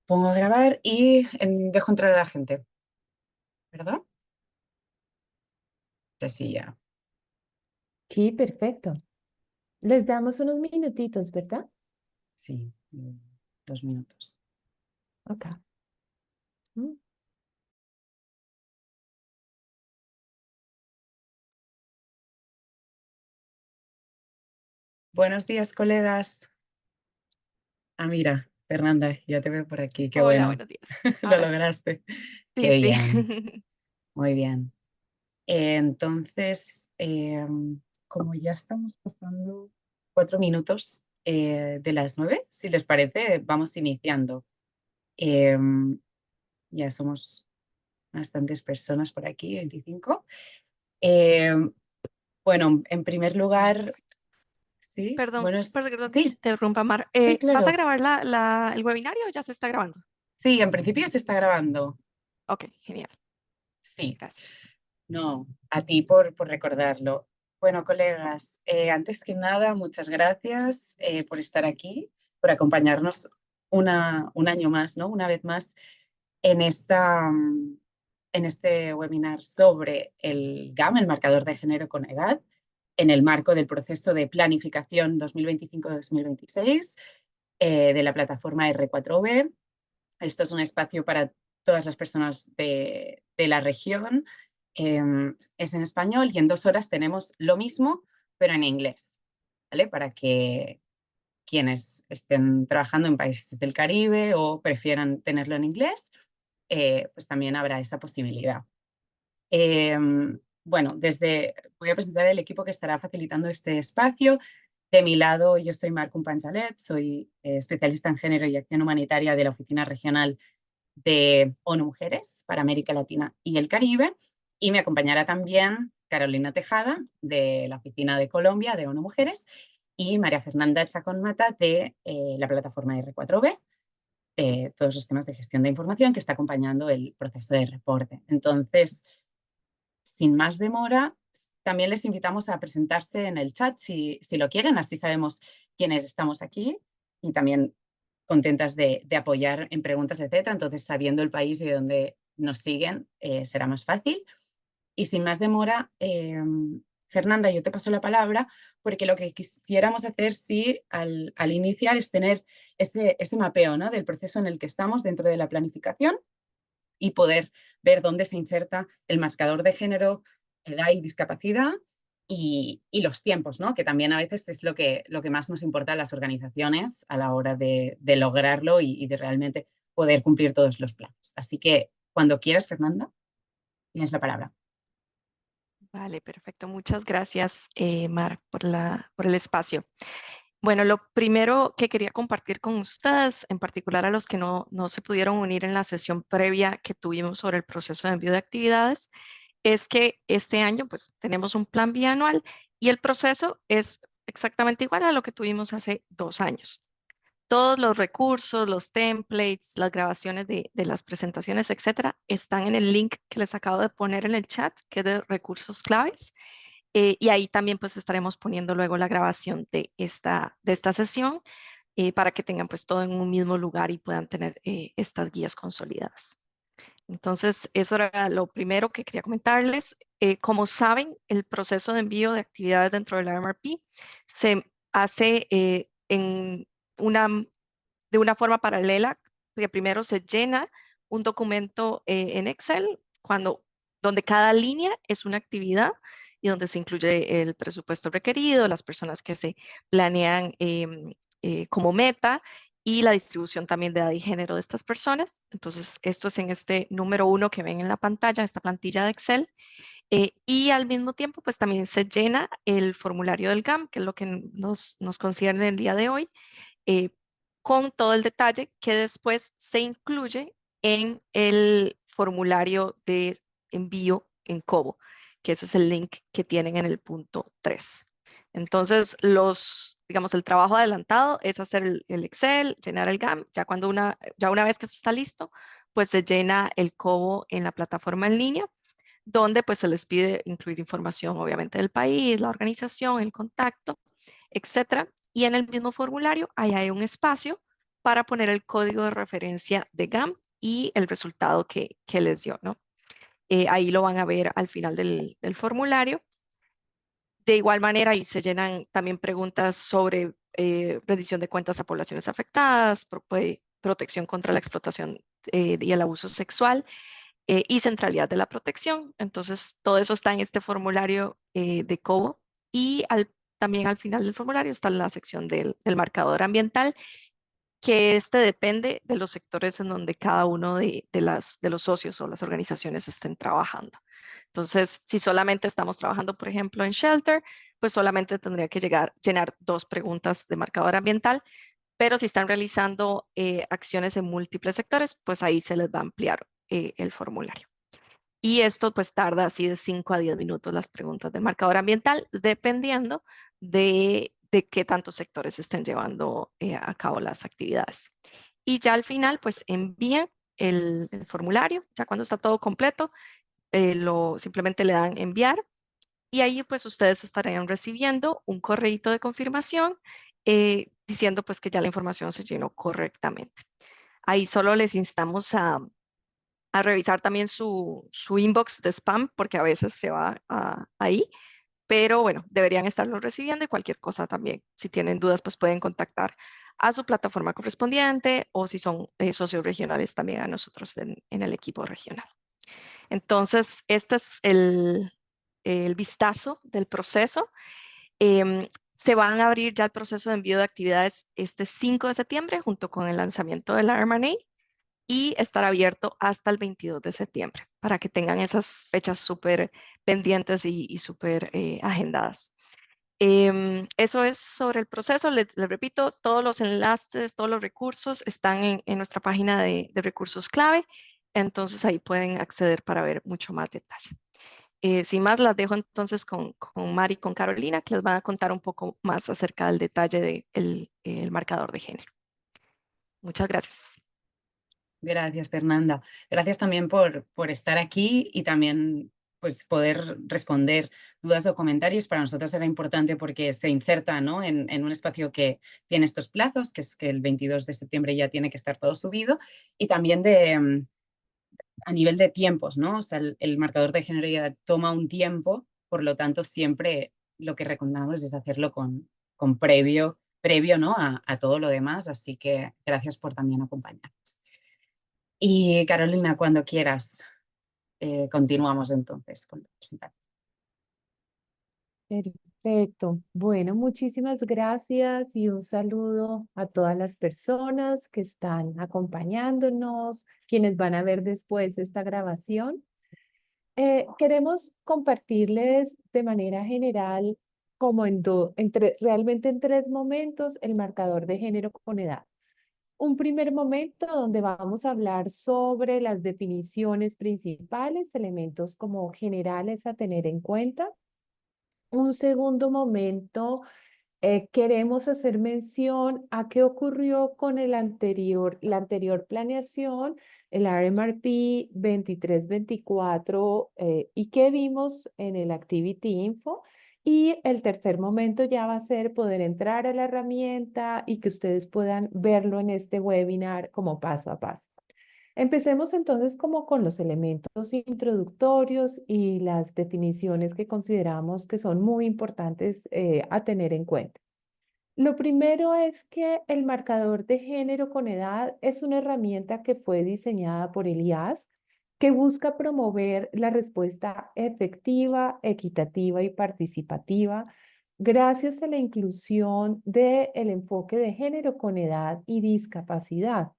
Pongo a grabar y dejo entrar a la gente, ¿verdad? Así ya. Sí, perfecto. Les damos unos minutitos, ¿verdad? Sí, 2 minutos. Ok. Mm. Buenos días, colegas. Ah, mira, Fernanda, ya te veo por aquí. Qué Hola, bueno. buenos días. Lo Ahora sí. lograste. Sí, Qué sí. bien, muy bien. Entonces, como ya estamos pasando 4 minutos de las 9, si les parece, vamos iniciando. Em, ya somos bastantes personas por aquí, 25. Em, bueno, en primer lugar, sí, Perdón que te sí, interrumpa, Mar. sí, ¿Vas a claro. grabar el webinario o ya se está grabando? Sí, en principio se está grabando. Ok, genial. Sí, Gracias. no, a ti por recordarlo. Bueno, colegas, antes que nada, muchas gracias por estar aquí, por acompañarnos un año más, ¿no? Una vez más en este webinar sobre el GAM, el marcador de género con edad, en el marco del proceso de planificación 2025-2026 de la plataforma R4B. Esto es un espacio para todas las personas de la región. Es en español y en 2 horas tenemos lo mismo, pero en inglés, ¿vale? Para que quienes estén trabajando en países del Caribe o prefieran tenerlo en inglés, pues también habrá esa posibilidad. Eh, bueno, voy a presentar el equipo que estará facilitando este espacio. De mi lado, yo soy Marcum Panchalet, soy especialista en género y acción humanitaria de la Oficina Regional de ONU Mujeres para América Latina y el Caribe. Y me acompañará también Carolina Tejada, de la Oficina de Colombia de ONU Mujeres, y María Fernanda Chacón Mata, de la plataforma R4B, todos los temas de gestión de información que está acompañando el proceso de reporte. Entonces, sin más demora, también les invitamos a presentarse en el chat si lo quieren, así sabemos quiénes estamos aquí y también contentas de apoyar en preguntas, etcétera. Entonces, sabiendo el país y de dónde nos siguen, será más fácil. Y sin más demora, Fernanda, yo te paso la palabra porque lo que quisiéramos hacer, sí, al iniciar es tener ese mapeo, ¿no? Del proceso en el que estamos dentro de la planificación y poder ver dónde se inserta el marcador de género, edad y discapacidad y los tiempos, ¿no? Que también a veces es lo que más nos importa a las organizaciones a la hora de lograrlo y de realmente poder cumplir todos los planes. Así que cuando quieras, Fernanda, tienes la palabra. Vale, perfecto. Muchas gracias, Mar, por el espacio. Bueno, lo primero que quería compartir con ustedes, en particular a los que no se pudieron unir en la sesión previa que tuvimos sobre el proceso de envío de actividades, es que este año pues tenemos un plan bianual y el proceso es exactamente igual a lo que tuvimos hace 2 años. Todos los recursos, los templates, las grabaciones de las presentaciones, etcétera, están en el link que les acabo de poner en el chat, que es de recursos claves. Y ahí también pues estaremos poniendo luego la grabación de esta sesión para que tengan pues todo en un mismo lugar y puedan tener estas guías consolidadas. Entonces, eso era lo primero que quería comentarles. Como saben, el proceso de envío de actividades dentro de la MRP se hace una, de una forma paralela, que primero se llena un documento en Excel donde cada línea es una actividad y donde se incluye el presupuesto requerido, las personas que se planean como meta y la distribución también de edad y género de estas personas. Entonces, esto es en este número 1 que ven en la pantalla, esta plantilla de Excel. Y al mismo tiempo, pues también se llena el formulario del GAM, que es lo que nos concierne el día de hoy, eh, con todo el detalle que después se incluye en el formulario de envío en Cobo, que ese es el link que tienen en el punto 3. Entonces, digamos, el trabajo adelantado es hacer el Excel, llenar el GAM. Ya una vez que eso está listo, pues se llena el Cobo en la plataforma en línea, donde pues se les pide incluir información, obviamente, del país, la organización, el contacto, etcétera. Y en el mismo formulario, ahí hay un espacio para poner el código de referencia de GAM y el resultado que les dio, ¿no? Ahí lo van a ver al final del formulario. De igual manera, ahí se llenan también preguntas sobre rendición de cuentas a poblaciones afectadas, protección contra la explotación y el abuso sexual y centralidad de la protección. Entonces, todo eso está en este formulario de COBO y también al final del formulario está la sección del marcador ambiental, que depende de los sectores en donde cada uno de los socios o las organizaciones estén trabajando. Entonces, si solamente estamos trabajando, por ejemplo, en Shelter, pues solamente tendría que llenar 2 preguntas de marcador ambiental, pero si están realizando acciones en múltiples sectores, pues ahí se les va a ampliar el formulario. Y esto pues tarda así de 5 a 10 minutos las preguntas del marcador ambiental, dependiendo de qué tantos sectores estén llevando a cabo las actividades. Y ya al final pues envían el formulario, ya cuando está todo completo, simplemente le dan enviar y ahí pues ustedes estarían recibiendo un correíto de confirmación diciendo pues que ya la información se llenó correctamente. Ahí solo les instamos a revisar también su inbox de spam porque a veces se va ahí, pero bueno, deberían estarlo recibiendo y cualquier cosa también. Si tienen dudas, pues pueden contactar a su plataforma correspondiente o si son socios regionales también a nosotros en el equipo regional. Entonces, este es el vistazo del proceso. Se van a abrir ya el proceso de envío de actividades este 5 de septiembre junto con el lanzamiento de la RMA y estar abierto hasta el 22 de septiembre para que tengan esas fechas súper pendientes y súper agendadas. Eso es sobre el proceso. Les repito, todos los enlaces, todos los recursos están en nuestra página de recursos clave. Entonces ahí pueden acceder para ver mucho más detalle. Sin más, las dejo entonces con Mari y con Carolina, que les van a contar un poco más acerca del detalle del marcador de género. Muchas gracias. Gracias, Fernanda. Gracias también por estar aquí y también pues, poder responder dudas o comentarios. Para nosotros era importante porque se inserta, ¿no? en un espacio que tiene estos plazos, que es que el 22 de septiembre ya tiene que estar todo subido, y también a nivel de tiempos, ¿no? O sea, el marcador de género ya toma un tiempo, por lo tanto, siempre lo que recomendamos es hacerlo con previo, ¿no? a todo lo demás, así que gracias por también acompañarnos. Y Carolina, cuando quieras, continuamos entonces con la presentación. Perfecto. Bueno, muchísimas gracias y un saludo a todas las personas que están acompañándonos, quienes van a ver después esta grabación. Queremos compartirles de manera general, como realmente en 3 momentos, el marcador de género con edad. Un primer momento donde vamos a hablar sobre las definiciones principales, elementos como generales a tener en cuenta. Un segundo momento, queremos hacer mención a qué ocurrió con la anterior planeación, el RMRP 23-24, y qué vimos en el Activity Info. Y el tercer momento ya va a ser poder entrar a la herramienta y que ustedes puedan verlo en este webinar como paso a paso. Empecemos entonces como con los elementos introductorios y las definiciones que consideramos que son muy importantes a tener en cuenta. Lo primero es que el marcador de género con edad es una herramienta que fue diseñada por el IAS que busca promover la respuesta efectiva, equitativa y participativa gracias a la inclusión del enfoque de género con edad y discapacidad.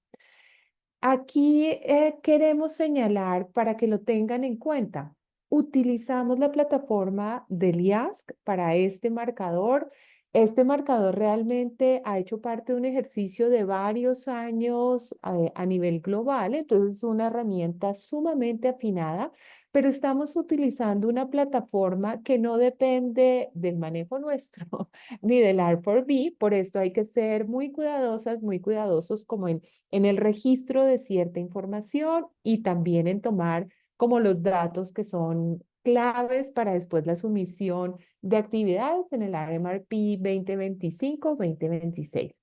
Aquí queremos señalar para que lo tengan en cuenta. Utilizamos la plataforma del IASC para este marcador. Este marcador realmente ha hecho parte de un ejercicio de varios años a nivel global, entonces es una herramienta sumamente afinada, pero estamos utilizando una plataforma que no depende del manejo nuestro ni del R4B, por esto hay que ser muy cuidadosas, muy cuidadosos como en el registro de cierta información y también en tomar como los datos que son claves para después la sumisión de actividades en el RMRP 2025-2026.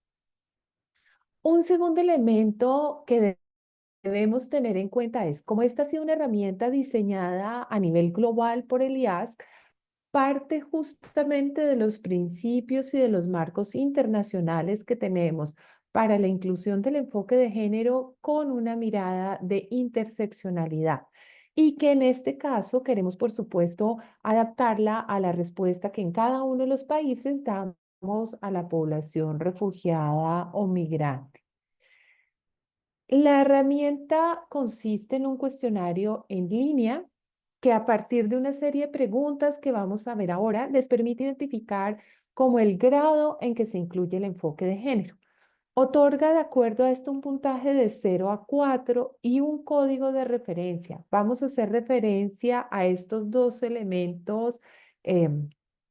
Un segundo elemento que debemos tener en cuenta es, como esta ha sido una herramienta diseñada a nivel global por el IASC, parte justamente de los principios y de los marcos internacionales que tenemos para la inclusión del enfoque de género con una mirada de interseccionalidad. Y que en este caso queremos, por supuesto, adaptarla a la respuesta que en cada uno de los países damos a la población refugiada o migrante. La herramienta consiste en un cuestionario en línea que a partir de una serie de preguntas que vamos a ver ahora les permite identificar como el grado en que se incluye el enfoque de género. Otorga de acuerdo a esto un puntaje de 0 a 4 y un código de referencia. Vamos a hacer referencia a estos dos elementos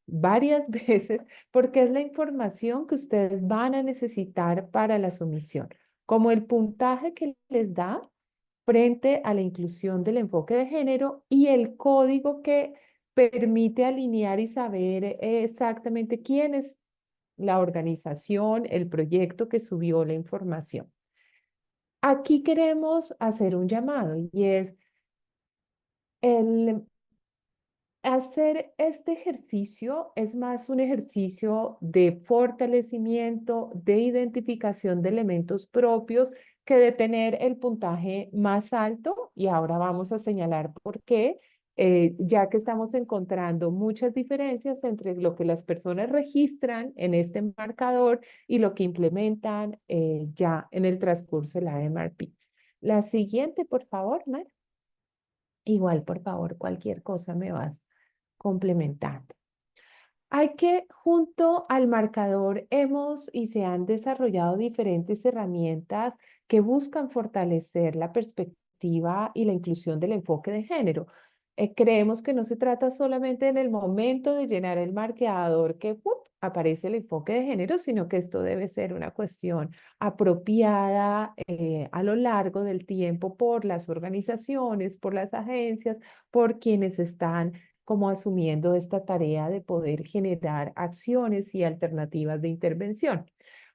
varias veces porque es la información que ustedes van a necesitar para la sumisión, como el puntaje que les da frente a la inclusión del enfoque de género y el código que permite alinear y saber exactamente quién es la organización, el proyecto que subió la información. Aquí queremos hacer un llamado y es el hacer este ejercicio es más un ejercicio de fortalecimiento, de identificación de elementos propios que de tener el puntaje más alto. Y ahora vamos a señalar por qué, ya que estamos encontrando muchas diferencias entre lo que las personas registran en este marcador y lo que implementan ya en el transcurso de la MRP. La siguiente, por favor, Mar. Igual, por favor, cualquier cosa me vas complementando. Hay que, junto al marcador, hemos y se han desarrollado diferentes herramientas que buscan fortalecer la perspectiva y la inclusión del enfoque de género. Creemos que no se trata solamente en el momento de llenar el marcador que aparece el enfoque de género, sino que esto debe ser una cuestión apropiada a lo largo del tiempo por las organizaciones, por las agencias, por quienes están como asumiendo esta tarea de poder generar acciones y alternativas de intervención.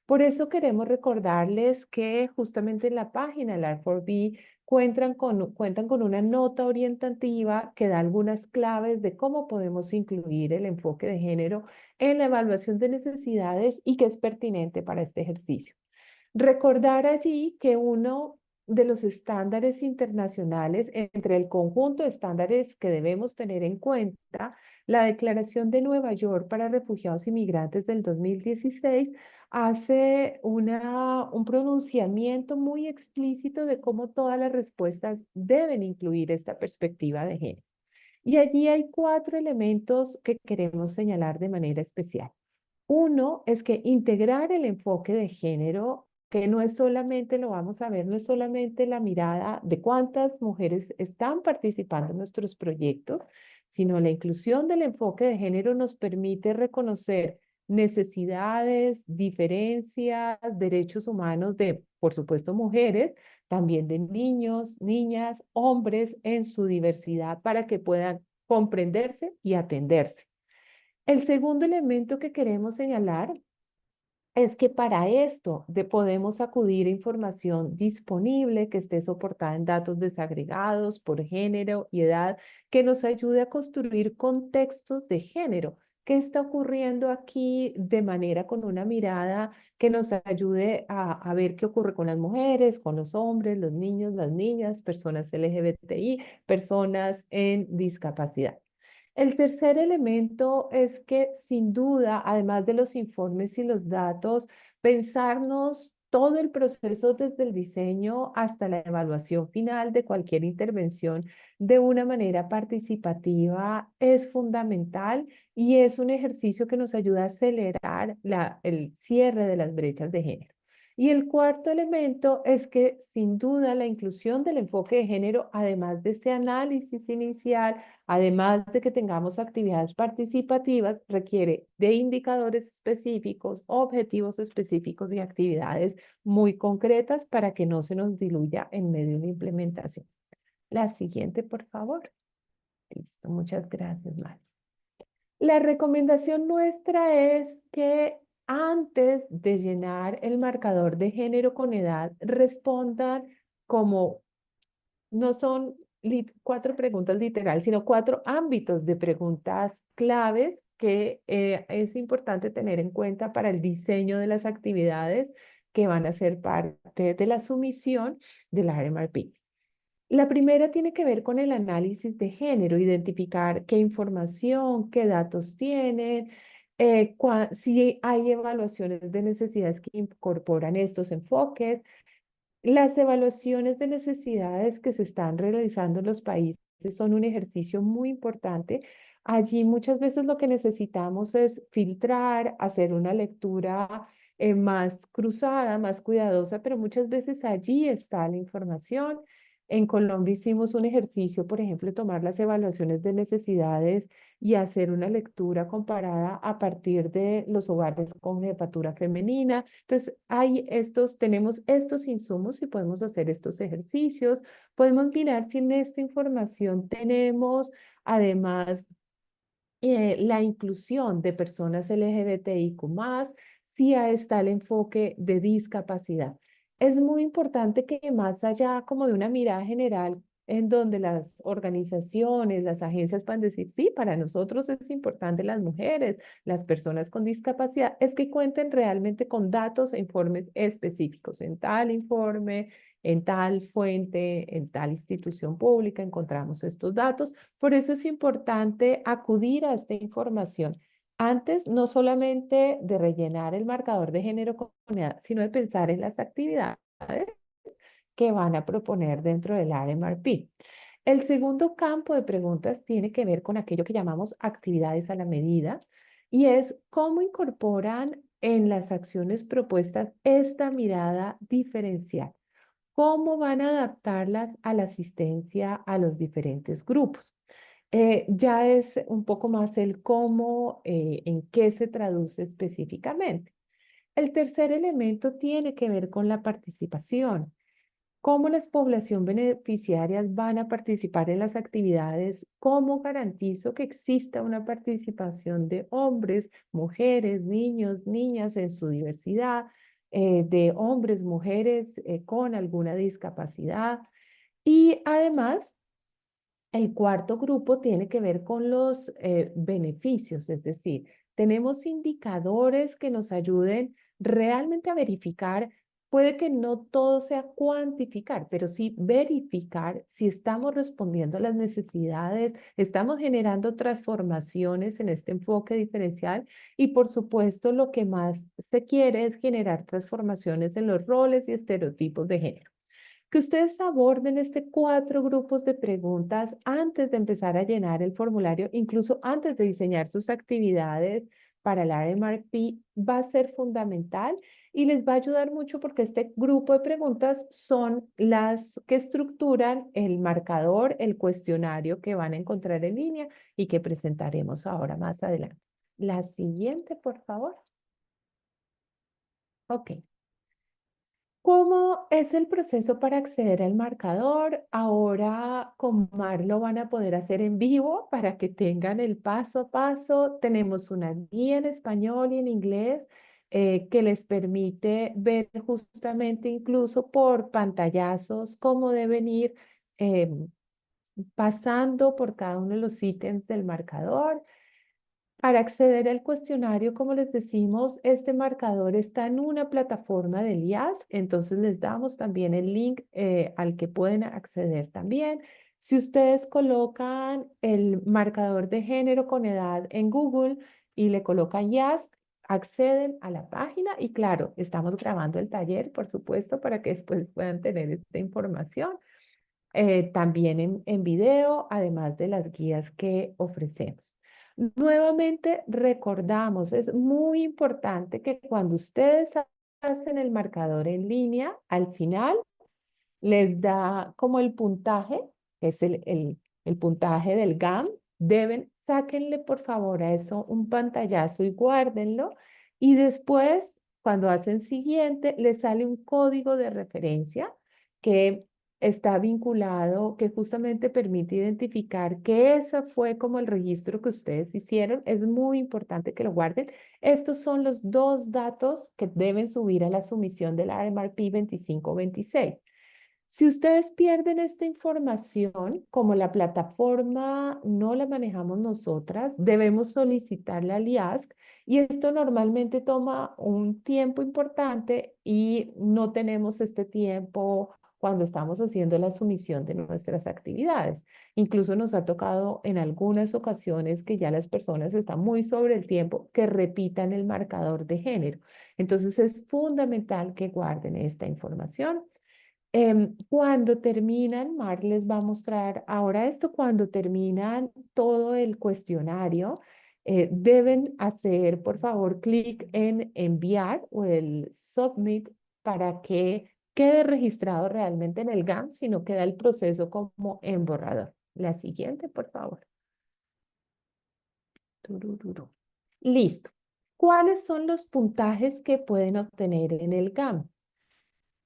Por eso queremos recordarles que justamente en la página del R4B cuentan con una nota orientativa que da algunas claves de cómo podemos incluir el enfoque de género en la evaluación de necesidades y que es pertinente para este ejercicio. Recordar allí que uno de los estándares internacionales, entre el conjunto de estándares que debemos tener en cuenta, la Declaración de Nueva York para Refugiados y Migrantes del 2016 hace un pronunciamiento muy explícito de cómo todas las respuestas deben incluir esta perspectiva de género. Y allí hay 4 elementos que queremos señalar de manera especial. Uno es que integrar el enfoque de género, que no es solamente, lo vamos a ver, no es solamente la mirada de cuántas mujeres están participando en nuestros proyectos, sino la inclusión del enfoque de género nos permite reconocer necesidades, diferencias, derechos humanos de, por supuesto, mujeres, también de niños, niñas, hombres en su diversidad para que puedan comprenderse y atenderse. El segundo elemento que queremos señalar es que para esto podemos acudir a información disponible que esté soportada en datos desagregados por género y edad, que nos ayude a construir contextos de género. ¿Qué está ocurriendo aquí de manera con una mirada que nos ayude a ver qué ocurre con las mujeres, con los hombres, los niños, las niñas, personas LGBTI, personas en discapacidad? El tercer elemento es que sin duda, además de los informes y los datos, pensarnos todo el proceso desde el diseño hasta la evaluación final de cualquier intervención de una manera participativa es fundamental y es un ejercicio que nos ayuda a acelerar el cierre de las brechas de género. Y el cuarto elemento es que sin duda la inclusión del enfoque de género, además de este análisis inicial, además de que tengamos actividades participativas, requiere de indicadores específicos, objetivos específicos y actividades muy concretas para que no se nos diluya en medio de la implementación. La siguiente, por favor. Listo, muchas gracias, Mari. La recomendación nuestra es que antes de llenar el marcador de género con edad, respondan como, no son 4 preguntas literal, sino 4 ámbitos de preguntas claves que es importante tener en cuenta para el diseño de las actividades que van a ser parte de la sumisión del RMRP. La primera tiene que ver con el análisis de género, identificar qué información, qué datos tienen, si hay evaluaciones de necesidades que incorporan estos enfoques. Las evaluaciones de necesidades que se están realizando en los países son un ejercicio muy importante. Allí muchas veces lo que necesitamos es filtrar, hacer una lectura más cruzada, más cuidadosa, pero muchas veces allí está la información. En Colombia hicimos un ejercicio, por ejemplo, tomar las evaluaciones de necesidades y hacer una lectura comparada a partir de los hogares con jefatura femenina. Entonces, tenemos estos insumos y podemos hacer estos ejercicios. Podemos mirar si en esta información tenemos, además, la inclusión de personas LGBTIQ+, si está el enfoque de discapacidad. Es muy importante que más allá como de una mirada general en donde las organizaciones, las agencias puedan decir, sí, para nosotros es importante las mujeres, las personas con discapacidad, es que cuenten realmente con datos e informes específicos. En tal informe, en tal fuente, en tal institución pública encontramos estos datos. Por eso es importante acudir a esta información antes no solamente de rellenar el marcador de género con edad, sino de pensar en las actividades que van a proponer dentro del RMRP. El segundo campo de preguntas tiene que ver con aquello que llamamos actividades a la medida y es cómo incorporan en las acciones propuestas esta mirada diferencial. ¿Cómo van a adaptarlas a la asistencia a los diferentes grupos? Ya es un poco más el cómo, en qué se traduce específicamente. El tercer elemento tiene que ver con la participación. ¿Cómo las poblaciones beneficiarias van a participar en las actividades? ¿Cómo garantizo que exista una participación de hombres, mujeres, niños, niñas en su diversidad, de hombres, mujeres con alguna discapacidad? Y además, el cuarto grupo tiene que ver con los beneficios, es decir, tenemos indicadores que nos ayuden realmente a verificar, puede que no todo sea cuantificar, pero sí verificar si estamos respondiendo a las necesidades, estamos generando transformaciones en este enfoque diferencial y por supuesto lo que más se quiere es generar transformaciones en los roles y estereotipos de género. Que ustedes aborden 4 grupos de preguntas antes de empezar a llenar el formulario, incluso antes de diseñar sus actividades para el RMRP, va a ser fundamental y les va a ayudar mucho porque este grupo de preguntas son las que estructuran el marcador, el cuestionario que van a encontrar en línea y que presentaremos ahora más adelante. La siguiente, por favor. Ok. ¿Cómo es el proceso para acceder al marcador? Ahora con Mar lo van a poder hacer en vivo para que tengan el paso a paso. Tenemos una guía en español y en inglés que les permite ver justamente incluso por pantallazos cómo deben ir pasando por cada uno de los ítems del marcador. Para acceder al cuestionario, como les decimos, este marcador está en una plataforma del IAS, entonces les damos también el link al que pueden acceder también. Si ustedes colocan el marcador de género con edad en Google y le colocan IAS, acceden a la página y claro, estamos grabando el taller, por supuesto, para que después puedan tener esta información. También en video, además de las guías que ofrecemos. Nuevamente recordamos, es muy importante que cuando ustedes hacen el marcador en línea, al final les da como el puntaje, que es el puntaje del GAM, sáquenle por favor a eso un pantallazo y guárdenlo. Y después, cuando hacen siguiente, les sale un código de referencia que está vinculado, que justamente permite identificar que ese fue como el registro que ustedes hicieron. Es muy importante que lo guarden. Estos son los dos datos que deben subir a la sumisión del RMRP 2526. Si ustedes pierden esta información, como la plataforma no la manejamos nosotras, debemos solicitarla al IASC y esto normalmente toma un tiempo importante y no tenemos este tiempo cuando estamos haciendo la sumisión de nuestras actividades. Incluso nos ha tocado en algunas ocasiones que ya las personas están muy sobre el tiempo que repitan el marcador de género. Entonces es fundamental que guarden esta información. Cuando terminan, Mark les va a mostrar ahora esto, cuando terminan todo el cuestionario, deben hacer, por favor, clic en enviar o el submit para que quede registrado realmente en el GAM, si no queda el proceso como en borrador. La siguiente, por favor. Turururu. Listo. ¿Cuáles son los puntajes que pueden obtener en el GAM?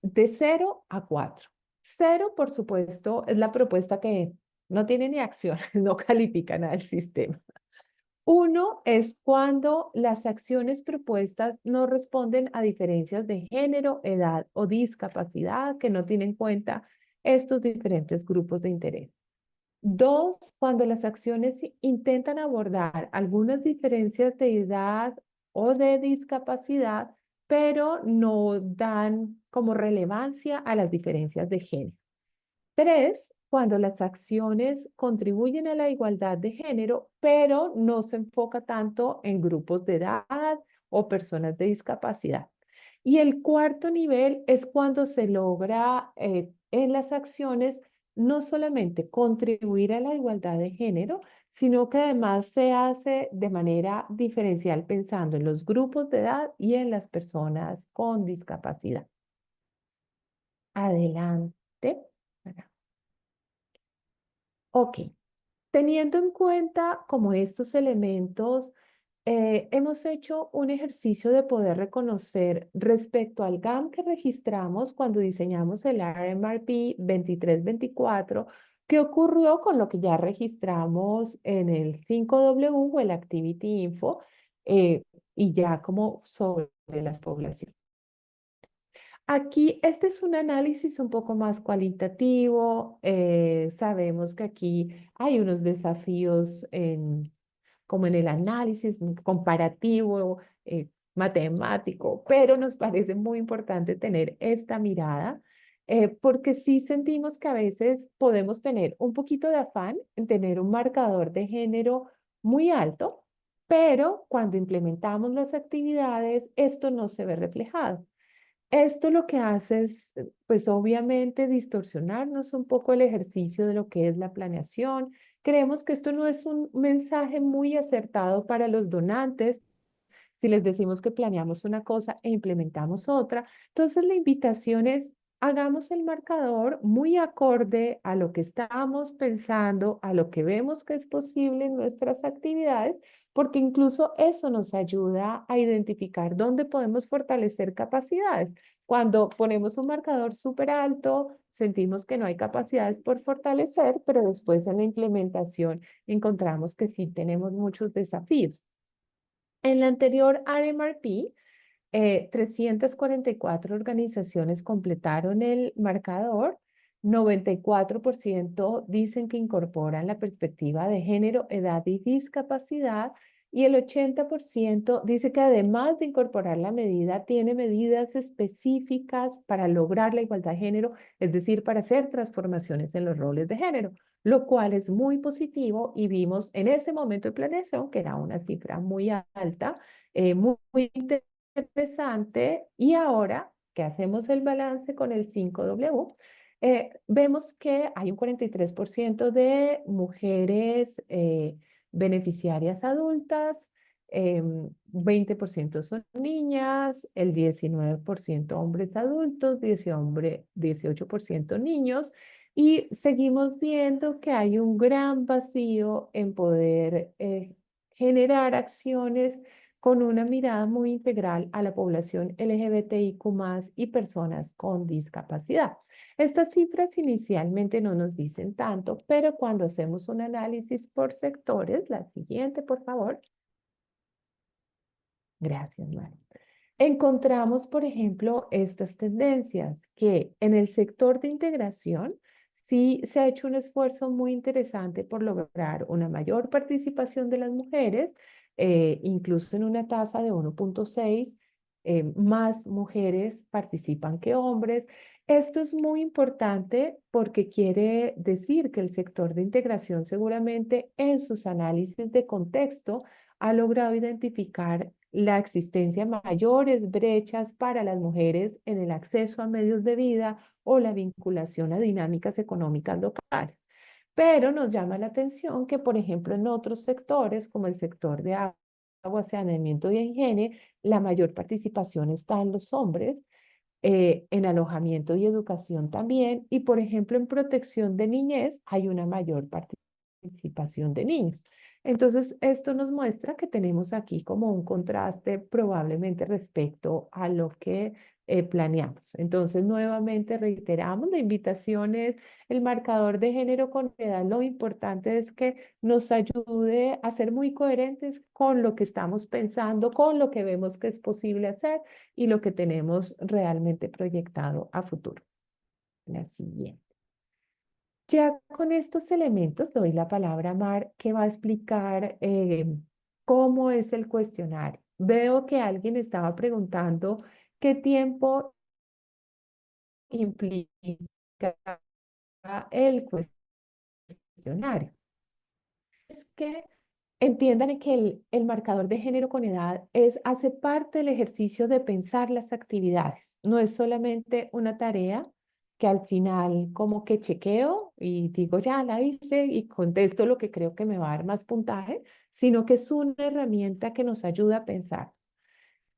De 0 a 4. 0, por supuesto, es la propuesta que no tiene ni acción, no califica nada el sistema. 1 es cuando las acciones propuestas no responden a diferencias de género, edad o discapacidad que no tienen en cuenta estos diferentes grupos de interés. 2, cuando las acciones intentan abordar algunas diferencias de edad o de discapacidad, pero no dan como relevancia a las diferencias de género. 3, cuando las acciones contribuyen a la igualdad de género, pero no se enfoca tanto en grupos de edad o personas de discapacidad. Y el cuarto nivel es cuando se logra en las acciones no solamente contribuir a la igualdad de género, sino que además se hace de manera diferencial pensando en los grupos de edad y en las personas con discapacidad. Adelante. Ok, teniendo en cuenta como estos elementos, hemos hecho un ejercicio de poder reconocer respecto al GAM que registramos cuando diseñamos el RMRP 2324, qué ocurrió con lo que ya registramos en el 5W o el Activity Info, y ya como sobre las poblaciones. Aquí, este es un análisis un poco más cualitativo. Sabemos que aquí hay unos desafíos como en el análisis comparativo, matemático, pero nos parece muy importante tener esta mirada, porque sí sentimos que a veces podemos tener un poquito de afán en tener un marcador de género muy alto, pero cuando implementamos las actividades, esto no se ve reflejado. Esto lo que hace es, pues obviamente, distorsionarnos un poco el ejercicio de lo que es la planeación. Creemos que esto no es un mensaje muy acertado para los donantes. Si les decimos que planeamos una cosa e implementamos otra, entonces la invitación es, hagamos el marcador muy acorde a lo que estamos pensando, a lo que vemos que es posible en nuestras actividades, porque incluso eso nos ayuda a identificar dónde podemos fortalecer capacidades. Cuando ponemos un marcador súper alto, sentimos que no hay capacidades por fortalecer, pero después en la implementación encontramos que sí tenemos muchos desafíos. En la anterior RMRP, 344 organizaciones completaron el marcador, 94% dicen que incorporan la perspectiva de género, edad y discapacidad, y el 80% dice que además de incorporar la medida, tiene medidas específicas para lograr la igualdad de género, es decir, para hacer transformaciones en los roles de género, lo cual es muy positivo y vimos en ese momento de planeación que era una cifra muy alta, muy interesante. Y ahora que hacemos el balance con el 5W, vemos que hay un 43% de mujeres beneficiarias adultas, 20% son niñas, el 19% hombres adultos, 18% niños, y seguimos viendo que hay un gran vacío en poder generar acciones con una mirada muy integral a la población LGBTIQ+ y personas con discapacidad. Estas cifras inicialmente no nos dicen tanto, pero cuando hacemos un análisis por sectores, la siguiente, por favor. Gracias, Mari. Encontramos, por ejemplo, estas tendencias que en el sector de integración sí se ha hecho un esfuerzo muy interesante por lograr una mayor participación de las mujeres, incluso en una tasa de 1.6, más mujeres participan que hombres. Esto es muy importante porque quiere decir que el sector de integración seguramente en sus análisis de contexto ha logrado identificar la existencia de mayores brechas para las mujeres en el acceso a medios de vida o la vinculación a dinámicas económicas locales. Pero nos llama la atención que, por ejemplo, en otros sectores, como el sector de agua, saneamiento y higiene, la mayor participación está en los hombres, en alojamiento y educación también, y por ejemplo en protección de niñez hay una mayor participación de niños. Entonces, esto nos muestra que tenemos aquí como un contraste probablemente respecto a lo que planeamos. Entonces, nuevamente reiteramos, la invitación es el marcador de género con edad. Lo importante es que nos ayude a ser muy coherentes con lo que estamos pensando, con lo que vemos que es posible hacer y lo que tenemos realmente proyectado a futuro. La siguiente. Ya con estos elementos doy la palabra a Mar, que va a explicar cómo es el cuestionario. Veo que alguien estaba preguntando qué tiempo implica el cuestionario. Es que entiendan que el marcador de género con edad hace parte del ejercicio de pensar las actividades. No es solamente una tarea que al final como que chequeo y digo, ya la hice y contesto lo que creo que me va a dar más puntaje, sino que es una herramienta que nos ayuda a pensar.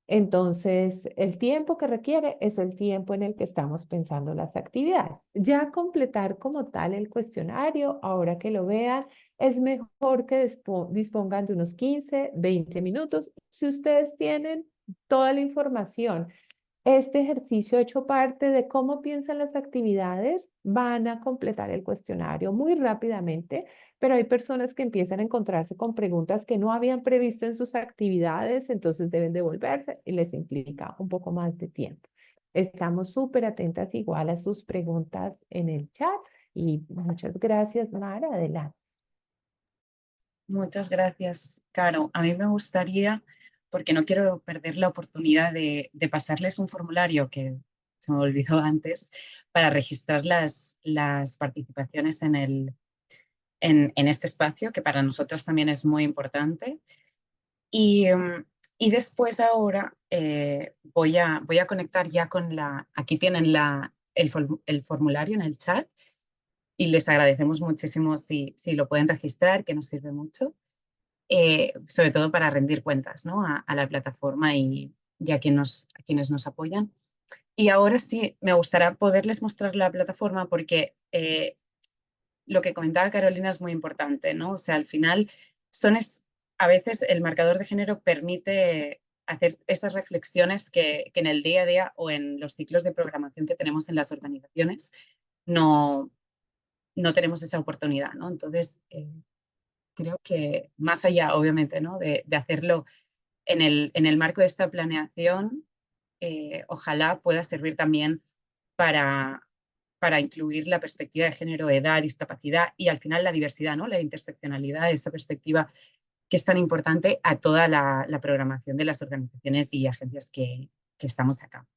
Entonces, el tiempo que requiere es el tiempo en el que estamos pensando las actividades. Ya completar como tal el cuestionario, ahora que lo vean, es mejor que dispongan de unos 15, 20 minutos. Si ustedes tienen toda la información, este ejercicio ha hecho parte de cómo piensan las actividades, van a completar el cuestionario muy rápidamente, pero hay personas que empiezan a encontrarse con preguntas que no habían previsto en sus actividades, entonces deben devolverse y les implica un poco más de tiempo. Estamos súper atentas igual a sus preguntas en el chat y muchas gracias, Mara. Adelante. Muchas gracias, Caro. A mí me gustaría, porque no quiero perder la oportunidad de pasarles un formulario que se me olvidó antes, para registrar las participaciones en este espacio, que para nosotras también es muy importante. Y, y después ahora voy a conectar ya con aquí tienen el formulario en el chat y les agradecemos muchísimo si lo pueden registrar, que nos sirve mucho, sobre todo para rendir cuentas, ¿no? a la plataforma y a quienes nos apoyan. Y ahora sí, me gustaría poderles mostrar la plataforma porque lo que comentaba Carolina es muy importante, ¿no? O sea, al final a veces el marcador de género permite hacer esas reflexiones que en el día a día o en los ciclos de programación que tenemos en las organizaciones no tenemos esa oportunidad, ¿no? Entonces, creo que más allá, obviamente, ¿no? de hacerlo en el marco de esta planeación, ojalá pueda servir también para incluir la perspectiva de género, edad, discapacidad y al final la diversidad, ¿no? La interseccionalidad, esa perspectiva que es tan importante a toda la programación de las organizaciones y agencias que estamos acá.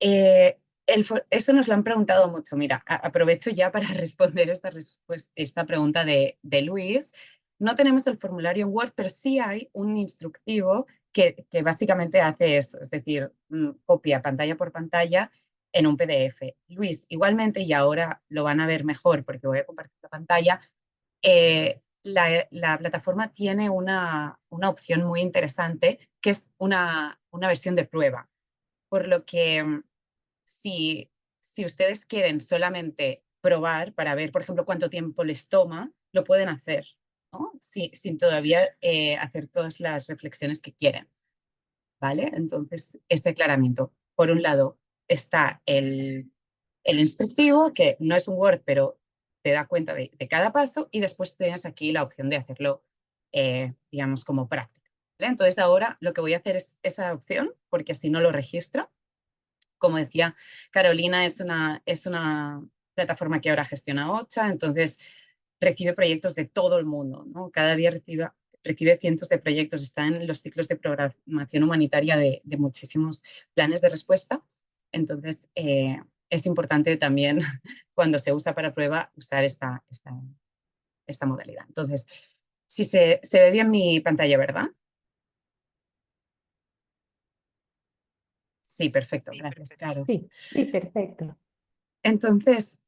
Esto nos lo han preguntado mucho. Mira, aprovecho ya para responder esta pregunta de Luis. No tenemos el formulario en Word, pero sí hay un instructivo que básicamente hace eso, es decir, copia pantalla por pantalla en un PDF. Luis, igualmente, y ahora lo van a ver mejor porque voy a compartir la pantalla, la plataforma tiene una opción muy interesante que es una versión de prueba, por lo que si ustedes quieren solamente probar para ver, por ejemplo, cuánto tiempo les toma, lo pueden hacer, ¿no? Sin todavía hacer todas las reflexiones que quieren, ¿vale? Entonces, este aclaramiento. Por un lado, está el el instructivo, que no es un Word, pero te da cuenta de cada paso, y después tienes aquí la opción de hacerlo, digamos, como práctica, ¿vale? Entonces ahora lo que voy a hacer es esa opción, porque así no lo registra. Como decía Carolina, es una plataforma que ahora gestiona OCHA, entonces recibe proyectos de todo el mundo, ¿no? Cada día recibe cientos de proyectos, está en los ciclos de programación humanitaria de muchísimos planes de respuesta. Entonces, es importante también, cuando se usa para prueba, usar esta modalidad. Entonces, si se ve bien mi pantalla, ¿verdad? Sí, perfecto, gracias, Caro. Sí, perfecto. Entonces,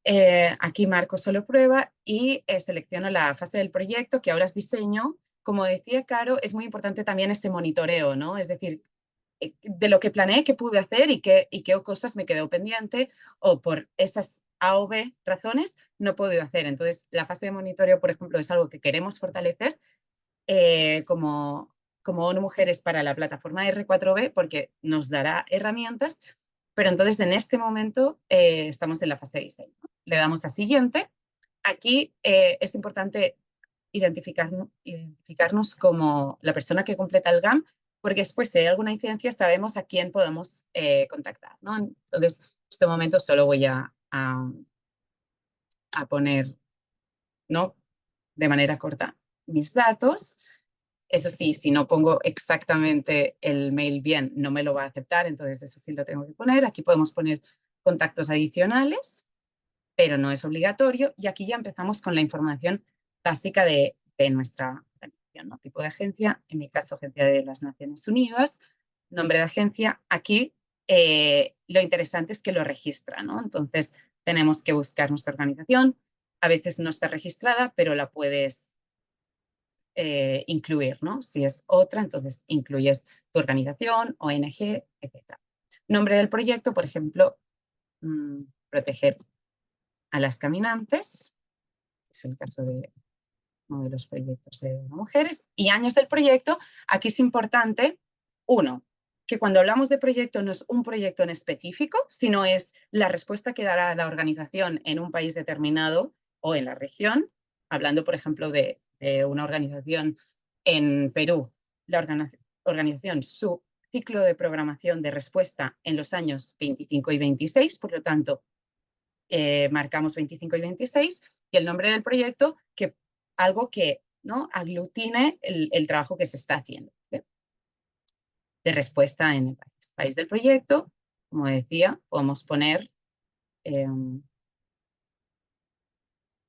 aquí marco solo prueba y selecciono la fase del proyecto, que ahora es diseño. Como decía Caro, es muy importante también ese monitoreo, ¿no? Es decir, de lo que planeé, qué pude hacer y qué cosas me quedó pendiente, o por esas A o B razones no puedo hacer. Entonces, la fase de monitoreo, por ejemplo, es algo que queremos fortalecer como ONU Mujeres para la plataforma R4B, porque nos dará herramientas, pero entonces en este momento estamos en la fase de diseño. Le damos a siguiente. Aquí es importante identificarnos como la persona que completa el GAM, porque después si hay alguna incidencia sabemos a quién podemos contactar, ¿no? Entonces, en este momento solo voy a poner, ¿no?, de manera corta mis datos. Eso sí, si no pongo exactamente el mail bien, no me lo va a aceptar, entonces eso sí lo tengo que poner. Aquí podemos poner contactos adicionales, pero no es obligatorio. Y aquí ya empezamos con la información básica de nuestra organización, ¿no? Tipo de agencia, en mi caso, Agencia de las Naciones Unidas, nombre de agencia. Aquí lo interesante es que lo registra, ¿no? Entonces tenemos que buscar nuestra organización. A veces no está registrada, pero la puedes incluir, ¿no? Si es otra, entonces incluyes tu organización, ONG, etc. Nombre del proyecto, por ejemplo, proteger a las caminantes, es el caso de uno de los proyectos de mujeres, y años del proyecto. Aquí es importante, uno, que cuando hablamos de proyecto no es un proyecto en específico, sino es la respuesta que dará la organización en un país determinado o en la región. Hablando, por ejemplo, de una organización en Perú, la organización, su ciclo de programación de respuesta en los años 25 y 26, por lo tanto, marcamos 25 y 26, y el nombre del proyecto, que algo que, ¿no?, aglutine el trabajo que se está haciendo, ¿sí?, de respuesta en el país del proyecto. Como decía, podemos poner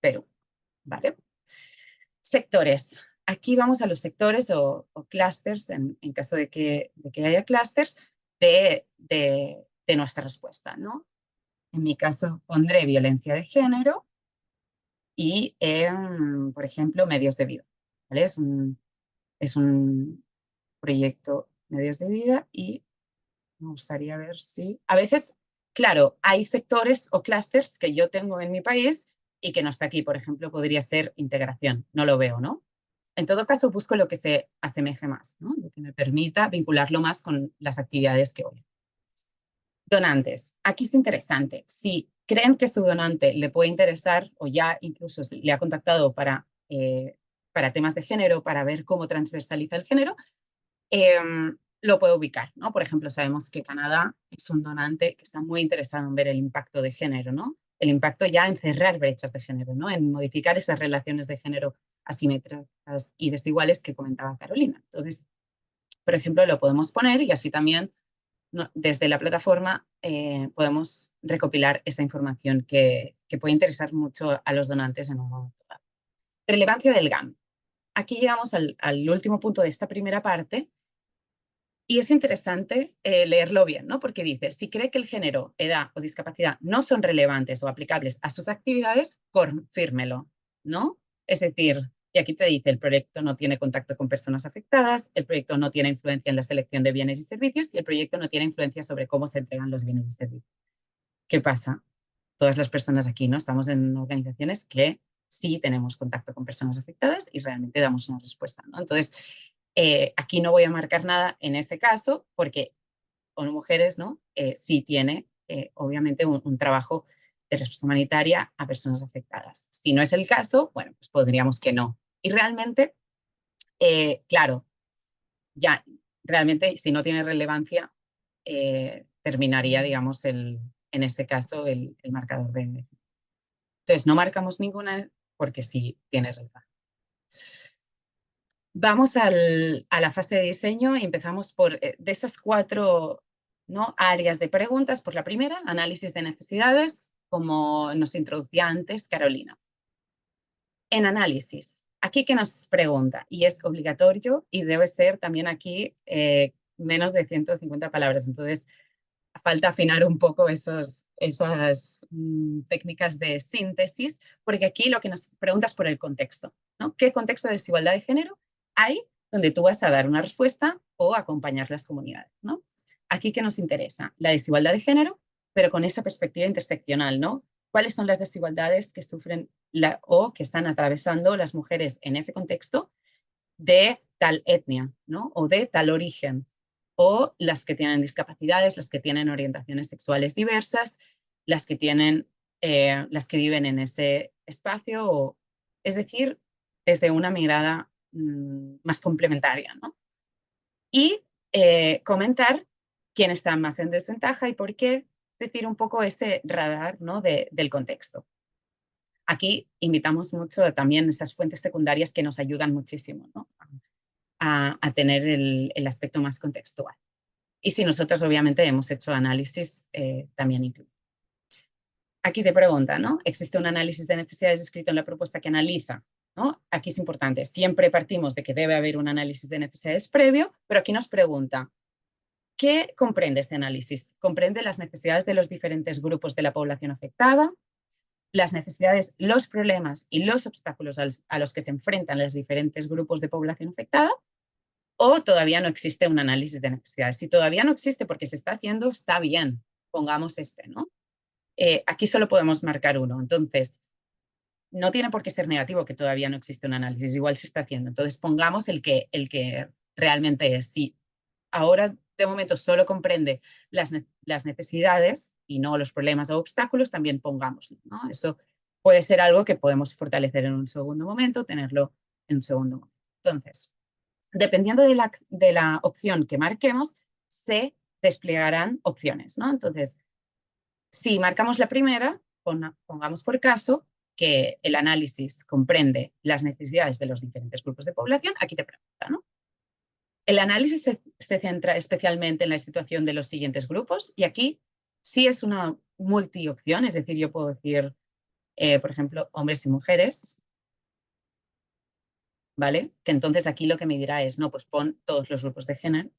Perú, ¿vale? Sectores. Aquí vamos a los sectores o clústeres, en caso de que haya clústeres de nuestra respuesta, ¿no? En mi caso pondré violencia de género y, por ejemplo, medios de vida, ¿vale? Es un proyecto medios de vida, y me gustaría ver si... A veces, claro, hay sectores o clústeres que yo tengo en mi país y que no está aquí. Por ejemplo, podría ser integración. No lo veo, ¿no? En todo caso, busco lo que se asemeje más, ¿no? Lo que me permita vincularlo más con las actividades que voy. Donantes. Aquí es interesante. Si creen que su donante le puede interesar, o ya incluso le ha contactado para temas de género, para ver cómo transversaliza el género, lo puedo ubicar, ¿no? Por ejemplo, sabemos que Canadá es un donante que está muy interesado en ver el impacto de género, ¿no? El impacto ya en cerrar brechas de género, ¿no? En modificar esas relaciones de género asimétricas y desiguales que comentaba Carolina. Entonces, por ejemplo, lo podemos poner, y así también, ¿no?, desde la plataforma podemos recopilar esa información que puede interesar mucho a los donantes en un momento dado. Relevancia del GAM. Aquí llegamos al último punto de esta primera parte, y es interesante leerlo bien, ¿no? Porque dice, si cree que el género, edad o discapacidad no son relevantes o aplicables a sus actividades, confírmelo, ¿no? Es decir, y aquí te dice, el proyecto no tiene contacto con personas afectadas, el proyecto no tiene influencia en la selección de bienes y servicios, y el proyecto no tiene influencia sobre cómo se entregan los bienes y servicios. ¿Qué pasa? Todas las personas aquí, ¿no?, estamos en organizaciones que sí tenemos contacto con personas afectadas y realmente damos una respuesta, ¿no? Entonces, aquí no voy a marcar nada en este caso, porque ONU Mujeres, ¿no?, sí tiene, obviamente, un trabajo de respuesta humanitaria a personas afectadas. Si no es el caso, bueno, pues podríamos que no. Y realmente, claro, ya, realmente si no tiene relevancia, terminaría, digamos, en este caso, el marcador de... Entonces, no marcamos ninguna porque sí tiene relevancia. Vamos a la fase de diseño y empezamos por, de esas 4, ¿no?, áreas de preguntas. Por la primera, análisis de necesidades, como nos introducía antes Carolina. En análisis, aquí que nos pregunta, y es obligatorio y debe ser también aquí menos de 150 palabras. Entonces, falta afinar un poco esas técnicas de síntesis, porque aquí lo que nos pregunta es por el contexto, ¿no? ¿Qué contexto de desigualdad de género hay donde tú vas a dar una respuesta o acompañar las comunidades, ¿no? Aquí que nos interesa la desigualdad de género, pero con esa perspectiva interseccional, ¿no? ¿Cuáles son las desigualdades que sufren o que están atravesando las mujeres en ese contexto de tal etnia, ¿no?, o de tal origen, o las que tienen discapacidades, las que tienen orientaciones sexuales diversas, las que viven en ese espacio, es decir, desde una mirada más complementaria, ¿no? Y comentar quién está más en desventaja y por qué, es decir, un poco ese radar, ¿no?, del contexto. Aquí invitamos mucho también esas fuentes secundarias que nos ayudan muchísimo, ¿no?, a tener el aspecto más contextual. Y si nosotros obviamente hemos hecho análisis también incluido. Aquí te pregunta, ¿no? ¿Existe un análisis de necesidades escrito en la propuesta que analiza? ¿No? Aquí es importante, siempre partimos de que debe haber un análisis de necesidades previo, pero aquí nos pregunta, ¿qué comprende este análisis? ¿Comprende las necesidades de los diferentes grupos de la población afectada? Las necesidades, los problemas y los obstáculos a los que se enfrentan los diferentes grupos de población afectada, o todavía no existe un análisis de necesidades. Si todavía no existe porque se está haciendo, está bien, pongamos ¿no? Aquí solo podemos marcar uno, entonces no tiene por qué ser negativo que todavía no existe un análisis, igual se está haciendo, entonces pongamos el que realmente es. Si ahora de momento solo comprende las necesidades y no los problemas o obstáculos, también pongámoslo, ¿no? Eso puede ser algo que podemos fortalecer en un segundo momento, tenerlo en un segundo momento. Entonces, dependiendo de la opción que marquemos, se desplegarán opciones, ¿no? Entonces, si marcamos la primera, pongamos por caso que el análisis comprende las necesidades de los diferentes grupos de población, aquí te pregunta, ¿no? El análisis se centra especialmente en la situación de los siguientes grupos y aquí sí es una multiopción, es decir, yo puedo decir, por ejemplo, hombres y mujeres, ¿vale? Que entonces aquí lo que me dirá es, no, pues pon todos los grupos de género,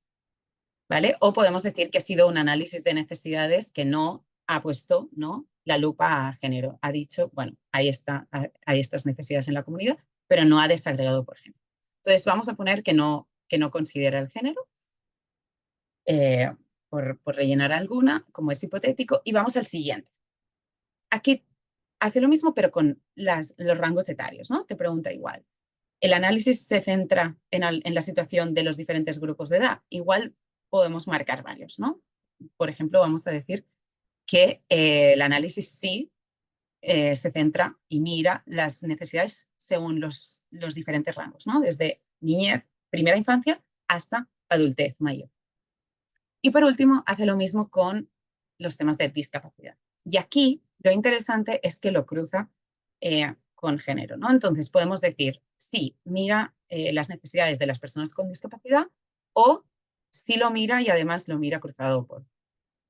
¿vale? O podemos decir que ha sido un análisis de necesidades que no ha puesto, ¿no?, la lupa a género. Ha dicho, bueno, hay estas necesidades en la comunidad, pero no ha desagregado por género. Entonces vamos a poner que no considera el género, por rellenar alguna, como es hipotético, y vamos al siguiente. Aquí hace lo mismo, pero con los rangos etarios, ¿no? Te pregunta igual. El análisis se centra en la situación de los diferentes grupos de edad. Igual podemos marcar varios, ¿no? Por ejemplo, vamos a decir que el análisis sí se centra y mira las necesidades según los diferentes rangos, ¿no? Desde niñez, primera infancia, hasta adultez mayor. Y por último, hace lo mismo con los temas de discapacidad. Y aquí lo interesante es que lo cruza con género, ¿no? Entonces podemos decir, sí, mira las necesidades de las personas con discapacidad, o sí lo mira y además lo mira cruzado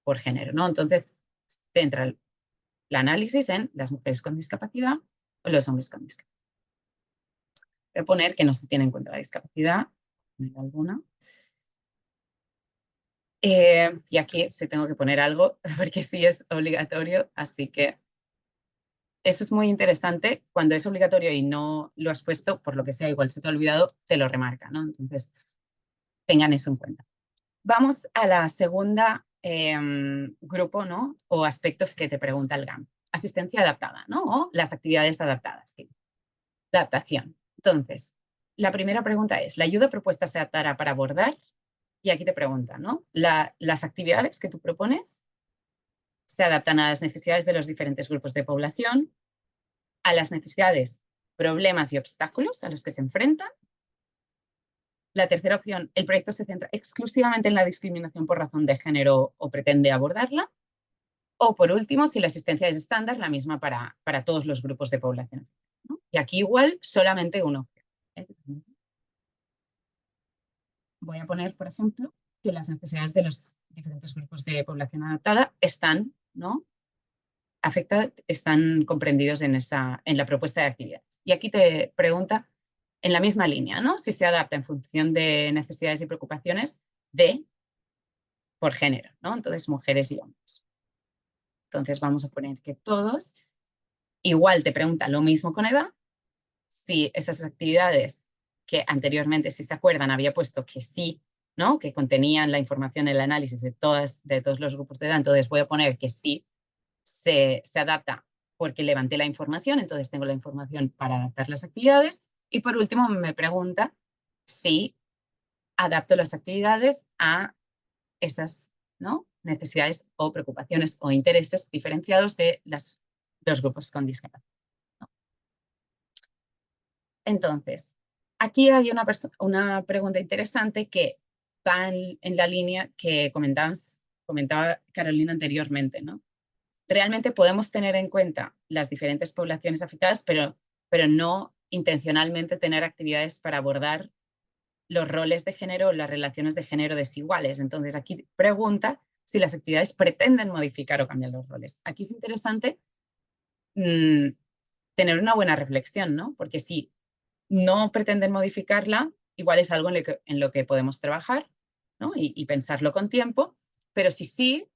por género, ¿no? Entonces centra el análisis en las mujeres con discapacidad o los hombres con discapacidad. Voy a poner que no se tiene en cuenta la discapacidad, alguna. Y aquí sí tengo que poner algo, porque sí es obligatorio, así que eso es muy interesante. Cuando es obligatorio y no lo has puesto, por lo que sea, igual se te ha olvidado, te lo remarca, ¿no? Entonces, tengan eso en cuenta. Vamos a la segunda grupo, ¿no?, o aspectos que te pregunta el GAM. Asistencia adaptada, ¿no? O las actividades adaptadas. ¿Sí? La adaptación. Entonces, la primera pregunta es, ¿la ayuda propuesta se adaptará para abordar? Y aquí te pregunta, ¿no?, las actividades que tú propones se adaptan a las necesidades de los diferentes grupos de población, a las necesidades, problemas y obstáculos a los que se enfrentan. La tercera opción, el proyecto se centra exclusivamente en la discriminación por razón de género o pretende abordarla. O por último, si la asistencia es estándar, la misma para todos los grupos de población, ¿no? Y aquí igual solamente una opción. Voy a poner, por ejemplo, que las necesidades de los diferentes grupos de población adaptada están, ¿no?, están comprendidos en la propuesta de actividades. Y aquí te pregunta, en la misma línea, ¿no?, si se adapta en función de necesidades y preocupaciones por género, ¿no? Entonces, mujeres y hombres. Entonces, vamos a poner que todos. Igual te pregunta lo mismo con edad, si esas actividades que anteriormente, si se acuerdan, había puesto que sí, ¿no?, que contenían la información, el análisis de todos los grupos de edad, entonces voy a poner que sí se adapta porque levanté la información, entonces tengo la información para adaptar las actividades. Y por último me pregunta si adapto las actividades a esas, ¿no?, necesidades o preocupaciones o intereses diferenciados de los grupos con discapacidad. Entonces, aquí hay una pregunta interesante que va en la línea que comentaba Carolina anteriormente, ¿no? Realmente podemos tener en cuenta las diferentes poblaciones afectadas, pero no intencionalmente tener actividades para abordar los roles de género o las relaciones de género desiguales. Entonces, aquí pregunta si las actividades pretenden modificar o cambiar los roles. Aquí es interesante tener una buena reflexión, ¿no? Porque si no pretenden modificarla, igual es algo en lo que podemos trabajar, ¿no?, y pensarlo con tiempo, pero sí,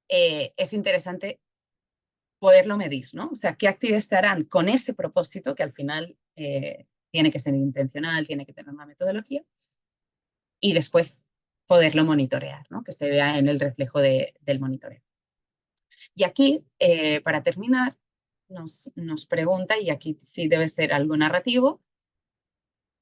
es interesante poderlo medir, ¿no? O sea, qué actividades se harán con ese propósito, que al final tiene que ser intencional, tiene que tener una metodología, y después poderlo monitorear, ¿no?, que se vea en el reflejo del monitoreo. Y aquí, para terminar, nos pregunta, y aquí sí debe ser algo narrativo,